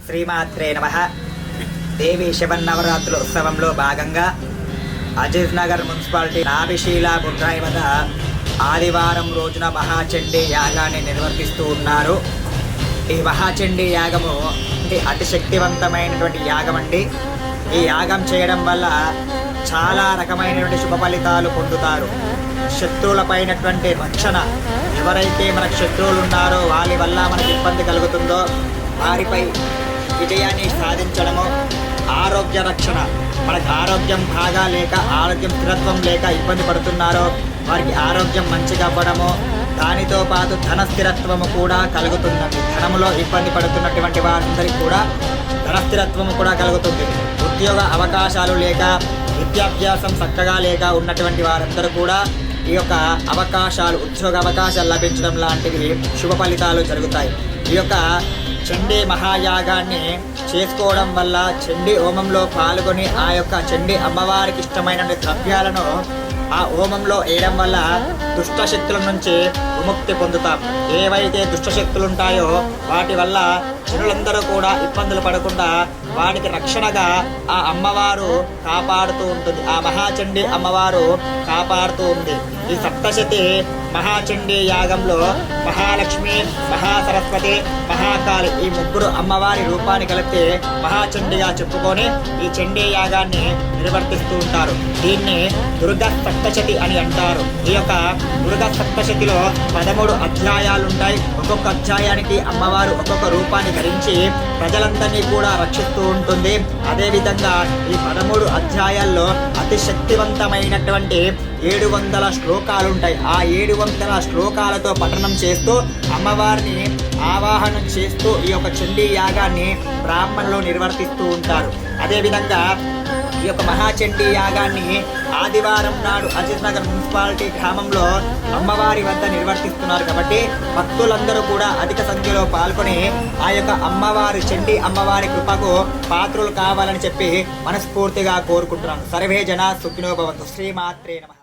శ్రీమాత్రే నమః. దేవి శివన్నవరాత్రుల ఉత్సవంలో భాగంగా అజీజ్ నగర్ మున్సిపాలిటీ నాభిశీలా బుడ్రాయి వద్ద ఆదివారం రోజున మహాచండీ యాగాన్ని నిర్వర్తిస్తూ ఉన్నారు. ఈ మహాచండీ యాగము అతి శక్తివంతమైనటువంటి యాగం అండి. ఈ యాగం చేయడం వల్ల చాలా రకమైనటువంటి శుభ ఫలితాలు పొందుతారు. శత్రువులపైనటువంటి రక్షణ, ఎవరైతే మనకు శత్రువులు ఉన్నారో వారి వల్ల మనకు ఇబ్బంది కలుగుతుందో వారిపై విజయాన్ని సాధించడము, ఆరోగ్య రక్షణ, మనకు ఆరోగ్యం బాగా లేక ఆరోగ్యం స్థిరత్వం లేక ఇబ్బంది పడుతున్నారో వారికి ఆరోగ్యం మంచిగా అవ్వడము, దానితో పాటు ధన స్థిరత్వము కూడా కలుగుతున్నది. ధనములో ఇబ్బంది పడుతున్నటువంటి వారందరికీ కూడా ధన స్థిరత్వము కూడా కలుగుతుంది. ఉద్యోగ అవకాశాలు లేక విద్యాభ్యాసం చక్కగా లేక ఉన్నటువంటి వారందరూ కూడా ఈ యొక్క అవకాశాలు, ఉద్యోగ అవకాశాలు లభించడం లాంటివి శుభ ఫలితాలు జరుగుతాయి. ఈ యొక్క చండీ మహాయాగాన్ని చేసుకోవడం వల్ల, చండీ హోమంలో పాల్గొని ఆ యొక్క చండీ అమ్మవారికి ఇష్టమైన ద్రవ్యాలను ఆ హోమంలో వేయడం వల్ల దుష్టశక్తుల నుంచి విముక్తి పొందుతాం. ఏవైతే దుష్టశక్తులు ఉంటాయో వాటి వల్ల జనులందరూ కూడా ఇబ్బందులు పడకుండా వాటికి రక్షణగా ఆ అమ్మవారు కాపాడుతూ ఉంటుంది. ఆ మహాచండీ అమ్మవారు కాపాడుతూ ఉంది. ఈ సప్తశతి మహాచండీ యాగంలో మహాలక్ష్మి, మహాసరస్వతి, మహాకాళి ఈ ముగ్గురు అమ్మవారి రూపాన్ని కలిపితే మహాచండీగా చెప్పుకొని ఈ చండీ యాగాన్ని నిర్వర్తిస్తూ ఉంటారు. దీన్ని దుర్గా సప్తశతి అని అంటారు. ఈ యొక్క దుర్గా సప్తశతిలో 13 అధ్యాయాలు ఉంటాయి. ఒక్కొక్క అధ్యాయానికి అమ్మవారు ఒక్కొక్క రూపాన్ని ధరించి ప్రజలందరినీ కూడా రక్షిస్తూ ఉంటుంది. అదేవిధంగా ఈ 13 అధ్యాయాల్లో అతి శక్తివంతమైనటువంటి 700 శ్లోకాలు ఉంటాయి. ఆ 700 శ్లోకాలతో పఠనం చేస్తూ అమ్మవారిని ఆవాహనం చేస్తూ ఈ యొక్క చండీ యాగాన్ని బ్రాహ్మణులు నిర్వర్తిస్తూ ఉంటారు. అదేవిధంగా ఈ యొక్క మహాచండీ యాగాన్ని ఆదివారం నాడు అజీజ్ నగర్ మున్సిపాలిటీ గ్రామంలో అమ్మవారి వద్ద నిర్వర్తిస్తున్నారు. కాబట్టి భక్తులందరూ కూడా అధిక సంఖ్యలో పాల్గొని ఆ యొక్క అమ్మవారి, చండీ అమ్మవారి కృపకు పాత్రులు కావాలని చెప్పి మనస్ఫూర్తిగా కోరుకుంటున్నాను. సర్వే జన సుఖినో భవంతు. శ్రీమాత్రే నమః.